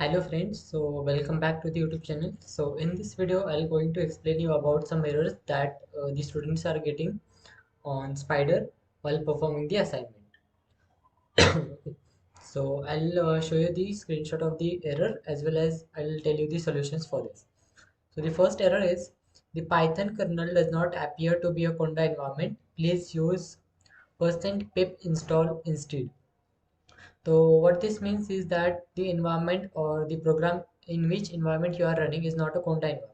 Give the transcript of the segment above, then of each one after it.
Hello friends, so welcome back to the YouTube channel. So in this video, I'll going to explain you about some errors that the students are getting on Spider while performing the assignment. Okay. So I'll show you the screenshot of the error as well as I'll tell you the solutions for this. So the first error is the Python kernel does not appear to be a Conda environment. Please use %pip install instead. So what this means is that the environment or the program in which environment you are running is not a Conda environment.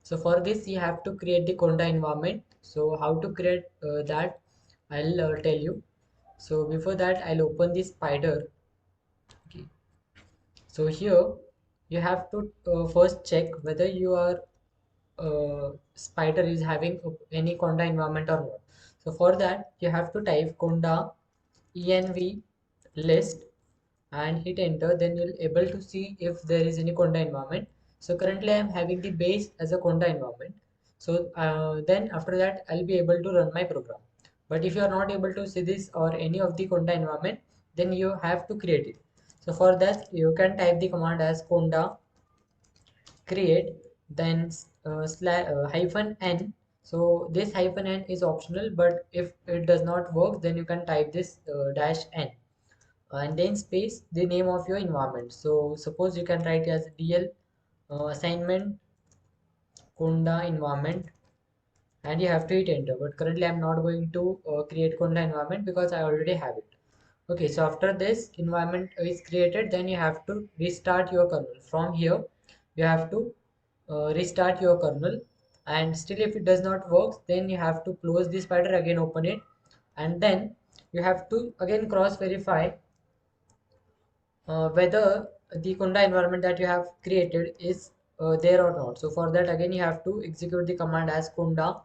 So for this you have to create the Conda environment. So how to create that I'll tell you. So before that I'll open the Spider. Okay. So here you have to first check whether your Spider is having any Conda environment or not. So for that you have to type Conda env list and hit enter. Then you'll able to see if there is any Conda environment. So currently I'm having the base as a Conda environment. So then after that I'll be able to run my program. But if you are not able to see this or any of the Conda environment, then you have to create it. So for that you can type the command as conda create, then hyphen n. So this hyphen n is optional, but if it does not work, then you can type this dash n and then space the name of your environment. So suppose you can write as dl assignment conda environment and you have to hit enter. But currently I'm not going to create conda environment because I already have it. Okay, so after this environment is created, then you have to restart your kernel. From here you have to restart your kernel, and still if it does not work, then you have to close the Spider, again open it, and then you have to again cross verify whether the Conda environment that you have created is there or not. So for that again you have to execute the command as conda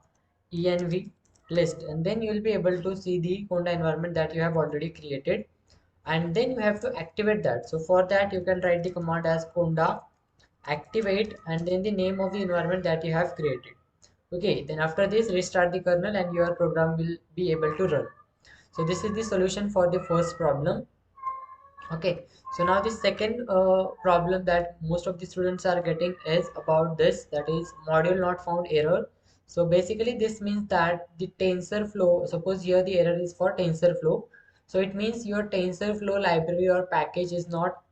env list, and then you will be able to see the Conda environment that you have already created, and then you have to activate that. So for that you can write the command as conda activate and then the name of the environment that you have created. Okay, then after this restart the kernel and your program will be able to run. So this is the solution for the first problem. Okay, so now the second problem that most of the students are getting is about this, that is module not found error. So basically this means that the TensorFlow, suppose here the error is for TensorFlow. So it means your TensorFlow library or package is not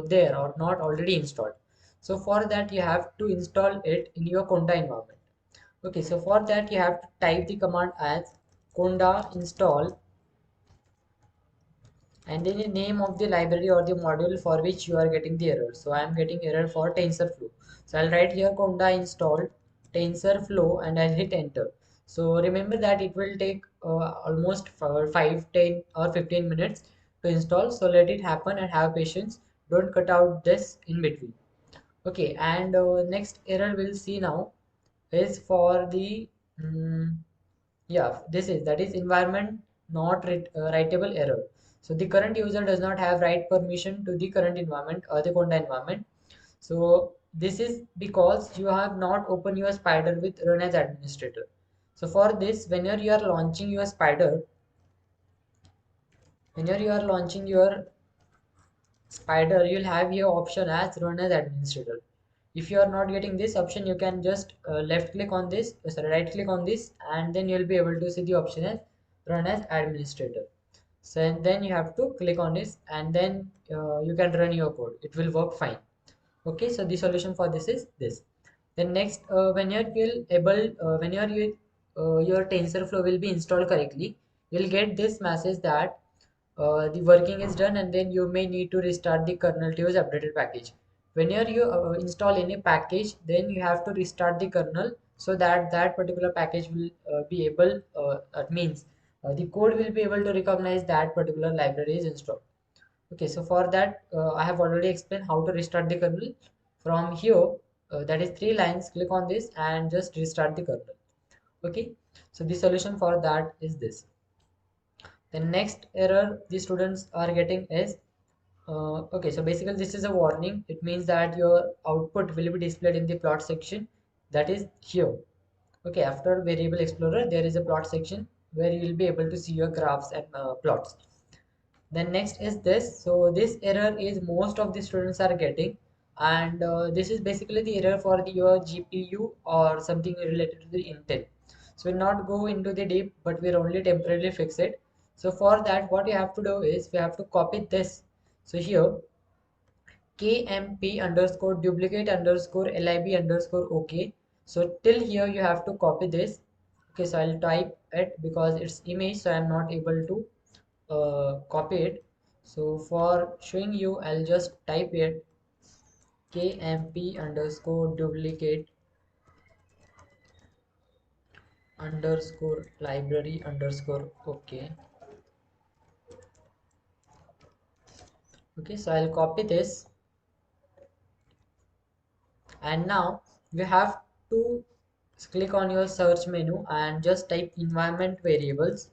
there or not already installed. So for that you have to install it in your Conda environment. Okay, so for that you have to type the command as conda install and then the name of the library or the module for which you are getting the error. So I am getting error for TensorFlow. So I'll write here conda install TensorFlow and I'll hit enter. So remember that it will take almost for 5, 10 or 15 minutes to install. So let it happen and have patience. Don't cut out this in between. Okay, and next error we'll see now is for the yeah, this is that is environment not writable error. So the current user does not have write permission to the current environment or the conda environment. So this is because you have not opened your Spider with run as administrator. So for this, whenever you are launching your Spider, whenever you are launching your Spider, you'll have your option as run as administrator. If you are not getting this option, you can just left click on this, sorry, right click on this, and then you'll be able to see the option as run as administrator. So and then you have to click on this, and then you can run your code. It will work fine. Okay, so the solution for this is this. Then next, when you're will able, when your TensorFlow will be installed correctly, you'll get this message that the working is done, and then you may need to restart the kernel to use updated package. Whenever you install any package, then you have to restart the kernel so that that particular package will be able, that means the code will be able to recognize that particular library is installed. Okay, so for that I have already explained how to restart the kernel. From here, that is 3 lines, click on this and just restart the kernel. Okay, so the solution for that is this. The next error the students are getting is okay, so basically this is a warning. It means that your output will be displayed in the plot section, that is here. Okay, after variable explorer there is a plot section where you will be able to see your graphs and plots. Then next is this. So this error is most of the students are getting. and this is basically the error for your GPU or something related to the Intel. So we'll not go into the deep, but we'll only temporarily fix it. So for that, what you have to do is we have to copy this. So here KMP underscore duplicate underscore LIB underscore OK. So till here you have to copy this. Okay, so I'll type it because it's image, so I'm not able to copy it. So for showing you, I'll just type it KMP underscore duplicate underscore library underscore OK. Okay, so I'll copy this, and now you have to click on your search menu and just type environment variables.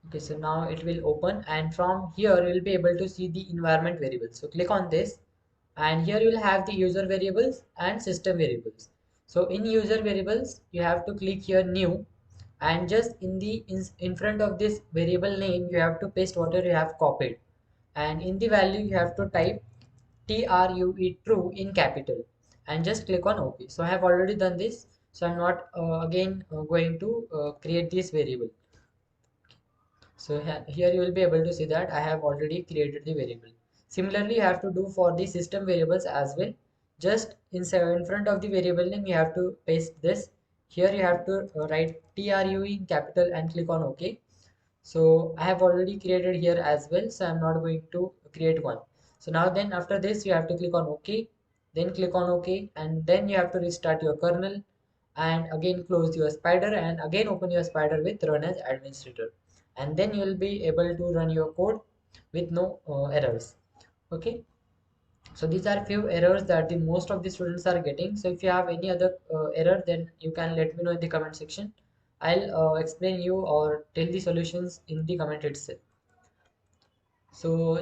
Okay, so now it will open, and from here you will be able to see the environment variables. So click on this, and here you will have the user variables and system variables. So in user variables you have to click here new, and just in front of this variable name you have to paste whatever you have copied, and in the value you have to type true in capital, and just click on OK. So I have already done this, so I'm not again going to create this variable. So here you will be able to see that I have already created the variable. Similarly, you have to do for the system variables as well. Just in front of the variable name, you have to paste this. Here you have to write TRUE in capital and click on OK. So I have already created here as well, so I'm not going to create one. So now then after this you have to click on OK, then click on OK, and then you have to restart your kernel, and again close your spider, and again open your spider with run as administrator, and then you will be able to run your code with no errors. Okay, so these are few errors that the most of the students are getting. So if you have any other error, then you can let me know in the comment section. I'll explain you or tell the solutions in the comment itself. So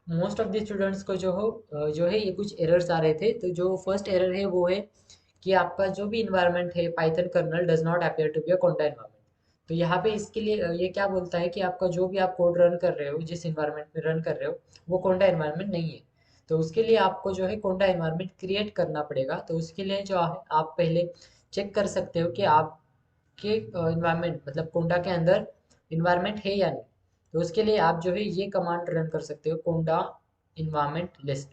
most of the students को जो है ये कुछ errors आ रहे थे। तो जो first error है वो है कि आपका जो भी इन्वायरमेंट है Python kernel does not appear to be a conda environment. तो यहाँ पे इसके लिए ये क्या बोलता है कि आपका जो भी आप कोड रन कर रहे हो, जिस इन्वायरमेंट में रन कर रहे हो, वो कोंडा इन्वायरमेंट नहीं है। तो उसके लिए आपको जो है कोंडा इन्वायरमेंट क्रिएट करना पड़ेगा। तो उसके लिए जो है आप पहले चेक कर सकते हो कि आपके इन्वायरमेंट मतलब कोंडा के अंदर इन्वायरमेंट है या नहीं। तो उसके लिए आप जो है ये कमांड रन कर सकते हो, कोंडा इन्वायरमेंट लिस्ट।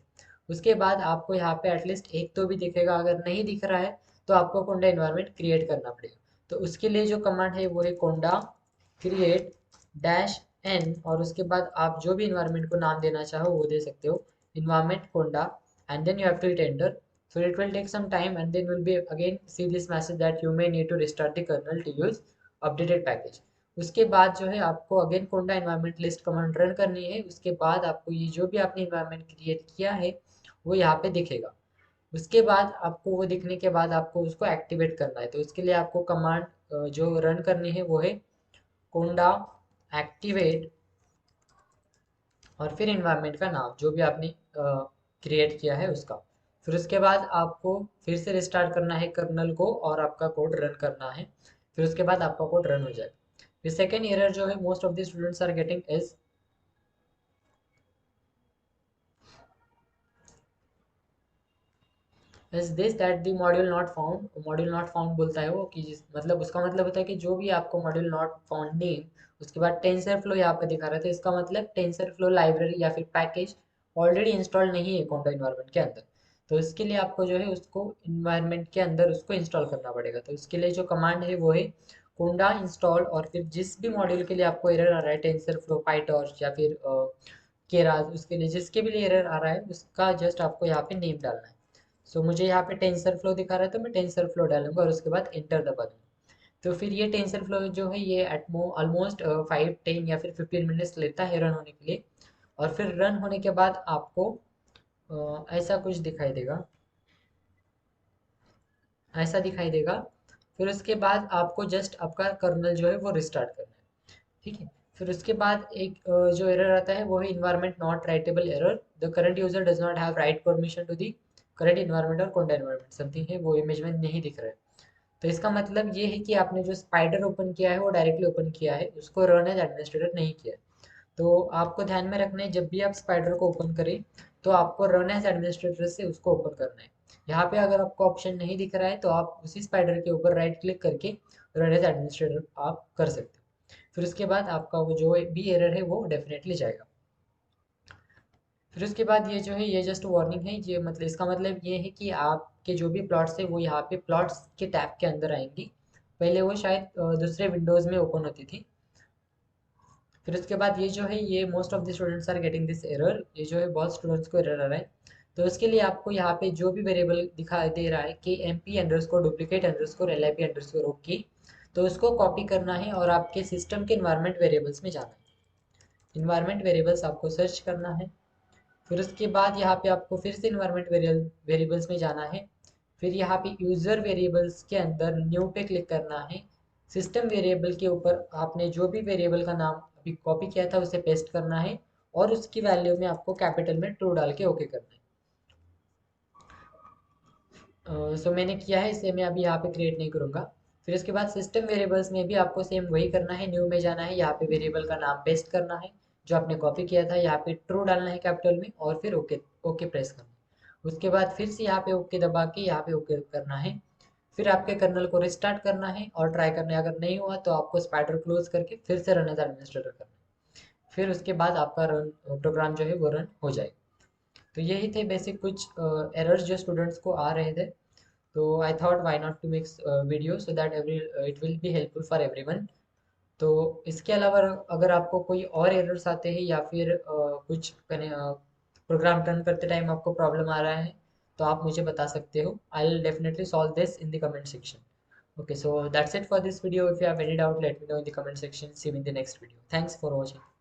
उसके बाद आपको यहाँ पे एटलीस्ट एक तो भी दिखेगा, अगर नहीं दिख रहा है तो आपको कोंडा इन्वायरमेंट क्रिएट करना पड़ेगा। तो उसके लिए जो कमांड है वो है कोंडा क्रिएट डैश एन, और उसके बाद आप जो भी इन्वायरमेंट को नाम देना चाहो वो दे सकते हो, environment conda, and then you have to hit enter. So it will take some time and then will be again see this message that you may need to restart the kernel to use updated package. उसके बाद जो है आपको again कोंडा environment list command run करनी है। उसके बाद आपको ये जो भी आपने इन्वायरमेंट क्रिएट किया है वो यहाँ पे दिखेगा। उसके बाद आपको वो दिखने के बाद आपको उसको एक्टिवेट करना है। तो उसके लिए आपको कमांड जो रन करनी है वो है कोंडा एक्टिवेट, और फिर इन्वायरमेंट का नाम जो भी आपने क्रिएट किया है उसका। फिर उसके बाद आपको फिर से रिस्टार्ट करना है कर्नल को और आपका कोड रन करना है। फिर उसके बाद आपका कोड रन हो जाएगा। फिर सेकेंड एरर जो है most of the students are getting is this that the module not found. Module not found बोलता है वो कि मतलब उसका मतलब होता है कि जो भी आपको मॉड्यूल नॉट फाउंड नेम, उसके बाद टेंसर फ्लो यहाँ पे दिखा रहा था, इसका मतलब टेंसर फ्लो लाइब्रेरी या फिर पैकेज ऑलरेडी इंस्टॉल नहीं है कोंडा इन्वायरमेंट के अंदर। तो इसके लिए आपको जो है उसको इन्वायरमेंट के अंदर उसको इंस्टॉल करना पड़ेगा। तो इसके लिए जो कमांड है वो है कोंडा इंस्टॉल, और फिर जिस भी मॉड्यूल के लिए आपको एरर आ रहा है, टेंसर फ्लो पाइटॉर्च या फिर केराज, उसके लिए जिसके भी लिए एरर आ रहा है उसका जस्ट आपको यहाँ पे नेम डालना है। सो मुझे यहाँ पे टेंसर फ्लो दिखा रहा है तो मैं टेंसर फ्लो डालूंगा और उसके बाद इंटर दबा दूंगा। तो फिर ये टेंसर फ्लो जो है ये एटमो ऑलमोस्ट 5-10 या फिर 15 मिनट्स लेता है रन होने के लिए। और फिर रन होने के बाद आपको ऐसा कुछ दिखाई देगा, ऐसा दिखाई देगा। फिर उसके बाद आपको जस्ट आपका कर्नल जो है वो रिस्टार्ट करना है। ठीक है, फिर उसके बाद एक जो एरर आता है वो है environment not writable error, the current user does not have write permission to the current environment और कोंडा इन्वायरमेंट समथिंग है, वो इमेज में नहीं दिख रहा है। तो इसका मतलब ये है कि आपने जो स्पाइडर ओपन किया है वो डायरेक्टली ओपन किया है, उसको रन एज एडमिनिस्ट्रेटर नहीं किया है। तो आपको ध्यान में रखना है, जब भी आप स्पाइडर को ओपन करें तो आपको रन एज एडमिनिस्ट्रेटर से उसको ओपन करना है। यहाँ पे अगर आपको ऑप्शन नहीं दिख रहा है तो आप उसी स्पाइडर के ऊपर राइट क्लिक करके रन एज एडमिनिस्ट्रेटर आप कर सकते हो। फिर उसके बाद आपका वो जो भी एरर है वो डेफिनेटली जाएगा। फिर उसके बाद ये जो है ये जस्ट वार्निंग है, ये मतलब इसका मतलब ये है कि आपके जो भी प्लॉट्स है वो यहाँ पे प्लॉट्स के टैब के अंदर आएंगी। पहले वो शायद दूसरे विंडोज़ में ओपन होती थी। फिर उसके बाद ये जो है ये most of the students are getting this error, ये जो है बहुत स्टूडेंट्स को एरर आ रहा है। तो इसके लिए आपको यहाँ पे जो भी वेरिएबल दिखाई दे रहा है कि mp_duplicate_lip_ ओके, तो उसको कॉपी करना है और आपके सिस्टम के इन्वायरमेंट वेरिएबल्स में जाना है। इन्वायरमेंट वेरिएबल्स आपको सर्च करना है। फिर उसके बाद यहाँ पे आपको फिर से इन्वायरमेंट वेरिएबल्स में जाना है। फिर यहाँ पे यूज़र वेरिएबल्स के अंदर न्यू पे क्लिक करना है। सिस्टम वेरिएबल के ऊपर आपने जो भी वेरिएबल का नाम अभी कॉपी किया था उसे पेस्ट करना है और उसकी वैल्यू में आपको कैपिटल में ट्रू डाल के ओके करना है। सो मैंने किया है, इसे मैं अभी यहाँ पे क्रिएट नहीं करूँगा। फिर उसके बाद सिस्टम वेरिएबल्स में भी आपको सेम वही करना है, न्यू में जाना है, यहाँ पे वेरिएबल का नाम पेस्ट करना है जो आपने कॉपी किया था, यहाँ पे ट्रू डालना है कैपिटल में और फिर ओके ओके प्रेस करना है। उसके बाद फिर से यहाँ पे ओके दबा के यहाँ पे ओके करना है। फिर आपके कर्नल को रिस्टार्ट करना है और ट्राई करना है, अगर नहीं हुआ तो आपको स्पाइडर क्लोज करके फिर से रन एज एडमिनिस्ट्रेटर करना है। फिर उसके बाद आपका रन प्रोग्राम जो है वो रन हो जाएगा। तो यही थे बेसिक कुछ एरर्स जो स्टूडेंट्स को आ रहे थे। तो I thought why not to make video so that every it will be helpful for everyone. तो इसके अलावा अगर आपको कोई और एरर्स आते हैं या फिर कुछ प्रोग्राम रन करते टाइम आपको प्रॉब्लम आ रहा है तो आप मुझे बता सकते हो। I will definitely solve this in the comment section. Okay, so that's it for this video. If you have any doubt, let me know in the comment section. See you in the next video. Thanks for watching.